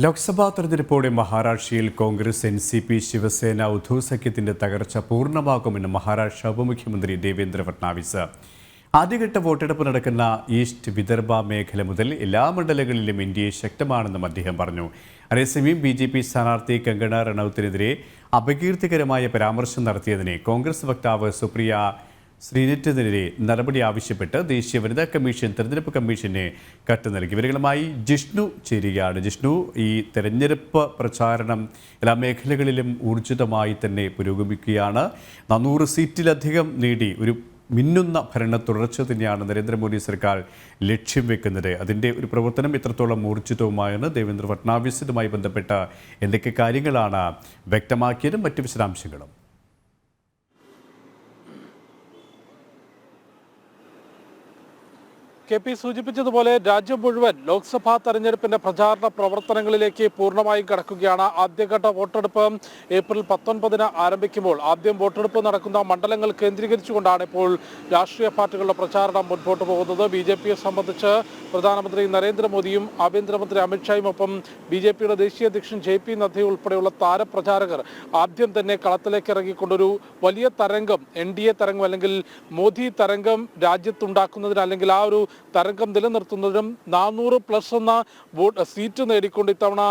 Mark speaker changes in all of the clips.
Speaker 1: ലോക്സഭാ തെരഞ്ഞെടുപ്പോടെ മഹാരാഷ്ട്രയിൽ കോൺഗ്രസ് NCP ശിവസേന ഉദ്ധവ് സഖ്യത്തിന്റെ തകർച്ച പൂർണ്ണമാകുമെന്ന് മഹാരാഷ്ട്ര ഉപമുഖ്യമന്ത്രി ദേവേന്ദ്ര ഫട്നാവിസ്. ആദ്യഘട്ട വോട്ടെടുപ്പ് നടക്കുന്ന ഈസ്റ്റ് വിദർഭ മേഖല മുതൽ എല്ലാ മണ്ഡലങ്ങളിലും NDA ശക്തമാണെന്നും അദ്ദേഹം പറഞ്ഞു. അതേസമയം BJP സ്ഥാനാർത്ഥി കങ്കണ റണൌത്തിനെതിരെ അപകീർത്തികരമായ പരാമർശം നടത്തിയതിനെ കോൺഗ്രസ് വക്താവ് സുപ്രിയ ശ്രീനെറ്റിനെതിരെ നടപടി ആവശ്യപ്പെട്ട് ദേശീയ വനിതാ കമ്മീഷൻ തെരഞ്ഞെടുപ്പ് കമ്മീഷന് കത്ത് നൽകി. ഇവരുമായി ജിഷ്ണു ചേരുകയാണ്. ജിഷ്ണു, ഈ തെരഞ്ഞെടുപ്പ് പ്രചാരണം എല്ലാ മേഖലകളിലും ഊർജിതമായി തന്നെ പുരോഗമിക്കുകയാണ്. 400 സീറ്റിലധികം നേടി ഒരു മിന്നുന്ന ഭരണ തുടർച്ച തന്നെയാണ് നരേന്ദ്രമോദി സർക്കാർ ലക്ഷ്യം വെക്കുന്നത്. അതിൻ്റെ ഒരു പ്രവർത്തനം എത്രത്തോളം ഊർജിതവുമായെന്ന് ദേവേന്ദ്ര ഫട്നാവിസ് ഇതുമായി ബന്ധപ്പെട്ട എന്തൊക്കെ കാര്യങ്ങളാണ് വ്യക്തമാക്കിയതും മറ്റു വിശദാംശങ്ങളും?
Speaker 2: KP സൂചിപ്പിച്ചതുപോലെ രാജ്യം മുഴുവൻ ലോക്സഭാ തെരഞ്ഞെടുപ്പിന്റെ പ്രചാരണ പ്രവർത്തനങ്ങളിലേക്ക് പൂർണ്ണമായും കടക്കുകയാണ്. ആദ്യഘട്ട വോട്ടെടുപ്പ് ഏപ്രിൽ 19-ന് ആരംഭിക്കുമ്പോൾ ആദ്യം വോട്ടെടുപ്പ് നടക്കുന്ന മണ്ഡലങ്ങൾ കേന്ദ്രീകരിച്ചുകൊണ്ടാണ് ഇപ്പോൾ രാഷ്ട്രീയ പാർട്ടികളുടെ പ്രചാരണം മുൻപോട്ട് പോകുന്നത്. BJPയെ സംബന്ധിച്ച് പ്രധാനമന്ത്രി നരേന്ദ്രമോദിയും ആഭ്യന്തരമന്ത്രി അമിത്ഷായും ഒപ്പം BJPയുടെ ദേശീയ അധ്യക്ഷൻ JP നദ്ദ ഉൾപ്പെടെയുള്ള താരപ്രചാരകർ ആദ്യം തന്നെ കളത്തിലേക്ക് ഇറങ്ങിക്കൊണ്ടൊരു വലിയ തരംഗം, NDA തരംഗം അല്ലെങ്കിൽ മോദി തരംഗം രാജ്യത്തുണ്ടാക്കുന്നതിന് അല്ലെങ്കിൽ ആ ഒരു തരംഗം നിലനിർത്തുന്നതിനും 400+ എന്ന സീറ്റ് നേടിക്കൊണ്ട് ഇത്തവണ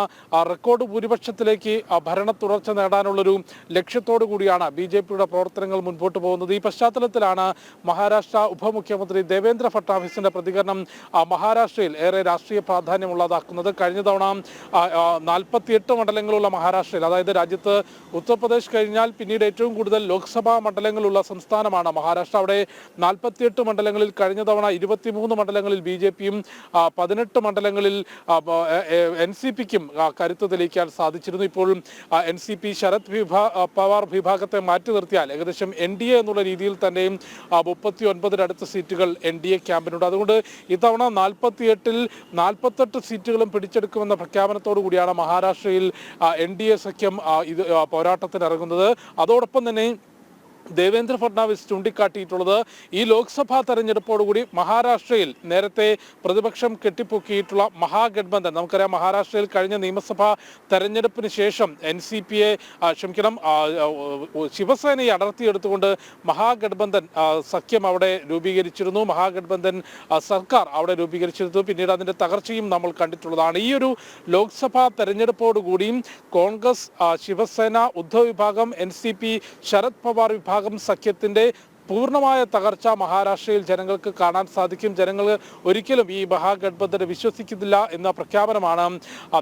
Speaker 2: റെക്കോർഡ് ഭൂരിപക്ഷത്തിലേക്ക് ഭരണ തുടർച്ച നേടാനുള്ളൊരു ലക്ഷ്യത്തോടു കൂടിയാണ് BJPയുടെ പ്രവർത്തനങ്ങൾ മുൻപോട്ട് പോകുന്നത്. ഈ പശ്ചാത്തലത്തിലാണ് മഹാരാഷ്ട്ര ഉപമുഖ്യമന്ത്രി ദേവേന്ദ്ര ഫട്നാവിസിന്റെ പ്രതികരണം മഹാരാഷ്ട്രയിൽ ഏറെ രാഷ്ട്രീയ പ്രാധാന്യമുള്ളതാക്കുന്നത്. കഴിഞ്ഞ തവണ 48 മണ്ഡലങ്ങളുള്ള മഹാരാഷ്ട്രയിൽ, അതായത് രാജ്യത്ത് ഉത്തർപ്രദേശ് കഴിഞ്ഞാൽ പിന്നീട് ഏറ്റവും കൂടുതൽ ലോക്സഭാ മണ്ഡലങ്ങളുള്ള സംസ്ഥാനമാണ് മഹാരാഷ്ട്ര. അവിടെ 48 മണ്ഡലങ്ങളിൽ കഴിഞ്ഞ തവണ 23 മണ്ഡലങ്ങളിൽ BJPയും 18 മണ്ഡലങ്ങളിൽ NCPക്കും കരുത്ത് തെളിയിക്കാൻ സാധിച്ചിരുന്നു. ഇപ്പോൾ NCP ശരത് പവാർ വിഭാഗത്തെ മാറ്റി നിർത്തിയാൽ ഏകദേശം NDA എന്നുള്ള രീതിയിൽ തന്നെയും 39 സീറ്റുകൾ NDA ക്യാമ്പിനുണ്ട്. അതുകൊണ്ട് ഇത്തവണ 48-ൽ 48 സീറ്റുകളും പിടിച്ചെടുക്കുമെന്ന പ്രഖ്യാപനത്തോടു കൂടിയാണ് മഹാരാഷ്ട്രയിൽ NDA സഖ്യം പോരാട്ടത്തിന് ഇറങ്ങുന്നത്. അതോടൊപ്പം തന്നെ ദേവേന്ദ്ര ഫട്നാവിസ് ചൂണ്ടിക്കാട്ടിയിട്ടുള്ളത് ഈ ലോക്സഭാ തെരഞ്ഞെടുപ്പോടുകൂടി മഹാരാഷ്ട്രയിൽ നേരത്തെ പ്രതിപക്ഷം കെട്ടിപ്പൊക്കിയിട്ടുള്ള മഹാഗഡ്ബന്ധൻ, നമുക്കറിയാം മഹാരാഷ്ട്രയിൽ കഴിഞ്ഞ നിയമസഭാ തെരഞ്ഞെടുപ്പിന് ശേഷം ശിവസേനയെ അടർത്തിയെടുത്തുകൊണ്ട് മഹാഗഡ്ബന്ധൻ സഖ്യം അവിടെ രൂപീകരിച്ചിരുന്നു. മഹാഗഡ്ബന്ധൻ സർക്കാർ അവിടെ രൂപീകരിച്ചിരുന്നു. പിന്നീട് അതിൻ്റെ തകർച്ചയും നമ്മൾ കണ്ടിട്ടുള്ളതാണ്. ഈ ഒരു ലോക്സഭാ തെരഞ്ഞെടുപ്പോടുകൂടിയും കോൺഗ്രസ്, ശിവസേന, ഉദ്ധവ് വിഭാഗം, NCP, ശരത് പവാർ വിഭാഗം സഖ്യത്തിന്റെ പൂർണ്ണമായ തകർച്ച മഹാരാഷ്ട്രയിൽ ജനങ്ങൾക്ക് കാണാൻ സാധിക്കും. ജനങ്ങൾ ഒരിക്കലും ഈ മഹാഗഡ്ബന്ധനെ വിശ്വസിക്കുന്നില്ല എന്ന പ്രഖ്യാപനമാണ്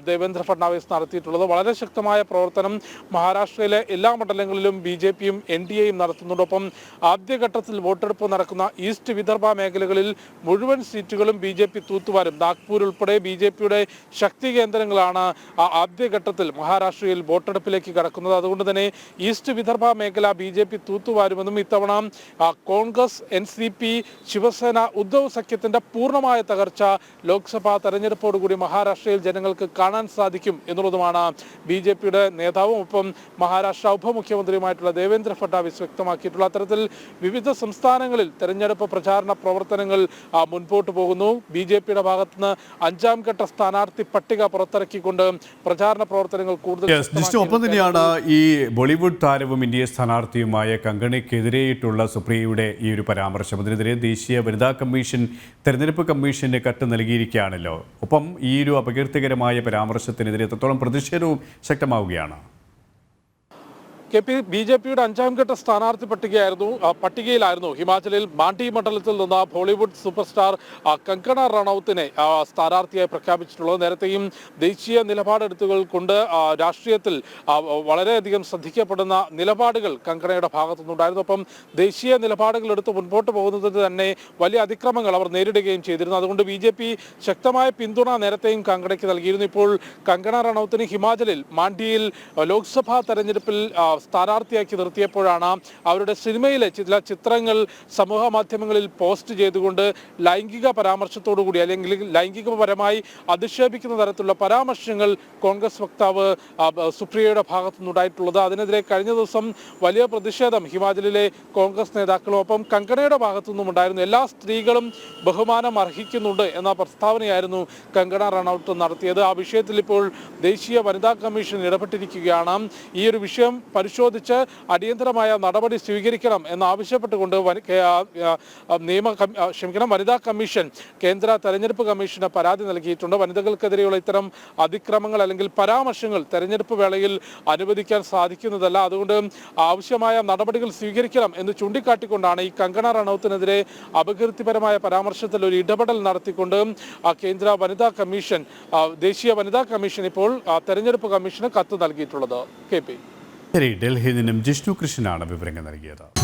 Speaker 2: ദേവേന്ദ്ര ഫട്നാവിസ് നടത്തിയിട്ടുള്ളത്. വളരെ ശക്തമായ പ്രവർത്തനം മഹാരാഷ്ട്രയിലെ എല്ലാ മണ്ഡലങ്ങളിലും BJPയും NDAയും നടത്തുന്നതോടൊപ്പം ആദ്യഘട്ടത്തിൽ വോട്ടെടുപ്പ് നടക്കുന്ന ഈസ്റ്റ് വിദർഭ മേഖലകളിൽ മുഴുവൻ സീറ്റുകളും BJP തൂത്തുവാരും. നാഗ്പൂർ ഉൾപ്പെടെ BJPയുടെ ശക്തി കേന്ദ്രങ്ങളാണ് ആദ്യഘട്ടത്തിൽ മഹാരാഷ്ട്രയിൽ വോട്ടെടുപ്പിലേക്ക് കടക്കുന്നത്. അതുകൊണ്ട് തന്നെ ഈസ്റ്റ് വിദർഭ മേഖല BJP തൂത്തുവാരുമെന്നും ഇത്തവണ കോൺഗ്രസ്, NCP, ശിവസേന, ഉദ്ധവ് സഖ്യത്തിന്റെ പൂർണ്ണമായ തകർച്ച ലോക്സഭാ തെരഞ്ഞെടുപ്പോടുകൂടി മഹാരാഷ്ട്രയിൽ ജനങ്ങൾക്ക് കാണാൻ സാധിക്കും എന്നുള്ളതുമാണ് BJPയുടെ നേതാവും ഒപ്പം മഹാരാഷ്ട്ര ഉപമുഖ്യമന്ത്രിയുമായിട്ടുള്ള ദേവേന്ദ്ര ഫട്നാവിസ് വ്യക്തമാക്കിയിട്ടുള്ള. അത്തരത്തിൽ വിവിധ സംസ്ഥാനങ്ങളിൽ തെരഞ്ഞെടുപ്പ് പ്രചാരണ പ്രവർത്തനങ്ങൾ മുൻപോട്ട് പോകുന്നു. BJPയുടെ ഭാഗത്തുനിന്ന് 5ാം ഘട്ട സ്ഥാനാർത്ഥി പട്ടിക പുറത്തിറക്കിക്കൊണ്ട് പ്രചാരണ പ്രവർത്തനങ്ങൾ കൂടുതൽ
Speaker 1: ഒപ്പം തന്നെയാണ് ഈ ബോളിവുഡ് താരവും ഇന്ത്യ സ്ഥാനാർത്ഥിയുമായ കങ്കണയ്ക്കെതിരെയിട്ടുള്ള സുപ്രിയയുടെ ഈ ഒരു പരാമർശം. അതിനെതിരെ ദേശീയ വനിതാ കമ്മീഷൻ തെരഞ്ഞെടുപ്പ് കമ്മീഷന് കത്ത് നൽകിയിരിക്കുകയാണല്ലോ. ഒപ്പം ഈ ഒരു അപകീർത്തികരമായ പരാമർശത്തിനെതിരെ എത്രത്തോളം പ്രതിഷേധവും ശക്തമാവുകയാണ്?
Speaker 2: BJPയുടെ 5ാം ഘട്ട സ്ഥാനാർത്ഥി പട്ടികയിലായിരുന്നു ഹിമാചലിൽ മാണ്ഡി മണ്ഡലത്തിൽ നിന്ന് ബോളിവുഡ് സൂപ്പർ സ്റ്റാർ കങ്കണ റണൌത്തിനെ സ്ഥാനാർത്ഥിയായി പ്രഖ്യാപിച്ചിട്ടുള്ളത്. നേരത്തെയും ദേശീയ നിലപാടെടുത്തുകൊണ്ട് രാഷ്ട്രീയത്തിൽ വളരെയധികം ശ്രദ്ധിക്കപ്പെടുന്ന നിലപാടുകൾ കങ്കണയുടെ ഭാഗത്തുനിന്നുണ്ടായിരുന്നു. ഒപ്പം ദേശീയ നിലപാടുകൾ എടുത്ത് മുൻപോട്ട് പോകുന്നതിന് തന്നെ വലിയ അതിക്രമങ്ങൾ അവർ നേരിടുകയും ചെയ്തിരുന്നു. അതുകൊണ്ട് BJP ശക്തമായ പിന്തുണ നേരത്തെയും കങ്കണയ്ക്ക് നൽകിയിരുന്നു. ഇപ്പോൾ കങ്കണ റണൌത്തിന് ഹിമാചലിൽ മാണ്ഡിയിൽ ലോക്സഭാ തെരഞ്ഞെടുപ്പിൽ സ്ഥാനാർത്ഥിയാക്കി നിർത്തിയപ്പോഴാണ് അവരുടെ സിനിമയിലെ ചില ചിത്രങ്ങൾ സമൂഹ മാധ്യമങ്ങളിൽ പോസ്റ്റ് ചെയ്തുകൊണ്ട് ലൈംഗിക പരാമർശത്തോടുകൂടി അല്ലെങ്കിൽ ലൈംഗികപരമായി അധിക്ഷേപിക്കുന്ന തരത്തിലുള്ള പരാമർശങ്ങൾ കോൺഗ്രസ് വക്താവ് സുപ്രിയയുടെ ഭാഗത്തു നിന്നുണ്ടായിട്ടുള്ളത്. അതിനെതിരെ കഴിഞ്ഞ ദിവസം വലിയ പ്രതിഷേധം ഹിമാചലിലെ കോൺഗ്രസ് നേതാക്കളും ഒപ്പം കങ്കണയുടെ ഭാഗത്തു നിന്നും ഉണ്ടായിരുന്നു. എല്ലാ സ്ത്രീകളും ബഹുമാനം അർഹിക്കുന്നുണ്ട് എന്ന പ്രസ്താവനയായിരുന്നു കങ്കണ റണൌട്ട് നടത്തിയത്. ആ വിഷയത്തിൽ ഇപ്പോൾ ദേശീയ വനിതാ കമ്മീഷൻ ഇടപെട്ടിരിക്കുകയാണ്. ഈ ഒരു വിഷയം പരിശോധിച്ച് അടിയന്തരമായ നടപടി സ്വീകരിക്കണം എന്നാവശ്യപ്പെട്ടുകൊണ്ട് വനിതാ കമ്മീഷൻ കേന്ദ്ര തെരഞ്ഞെടുപ്പ് കമ്മീഷന് പരാതി നൽകിയിട്ടുണ്ട്. വനിതകൾക്കെതിരെയുള്ള ഇത്തരം അതിക്രമങ്ങൾ അല്ലെങ്കിൽ പരാമർശങ്ങൾ തെരഞ്ഞെടുപ്പ് വേളയിൽ അനുവദിക്കാൻ സാധിക്കുന്നതല്ല. അതുകൊണ്ട് ആവശ്യമായ നടപടികൾ സ്വീകരിക്കണം എന്ന് ചൂണ്ടിക്കാട്ടിക്കൊണ്ടാണ് ഈ കങ്കണ റണൌത്തിനെതിരെ അപകീർത്തിപരമായ പരാമർശത്തിൽ ഒരു ഇടപെടൽ നടത്തിക്കൊണ്ട് കേന്ദ്ര വനിതാ കമ്മീഷൻ ദേശീയ വനിതാ കമ്മീഷൻ ഇപ്പോൾ തെരഞ്ഞെടുപ്പ് കമ്മീഷന് കത്ത് നൽകിയിട്ടുള്ളത്. KP
Speaker 1: ഡൽഹിയിൽ നിന്നും ജിഷ്ണു കൃഷ്ണനാണ് വിവരങ്ങൾ നൽകിയത്.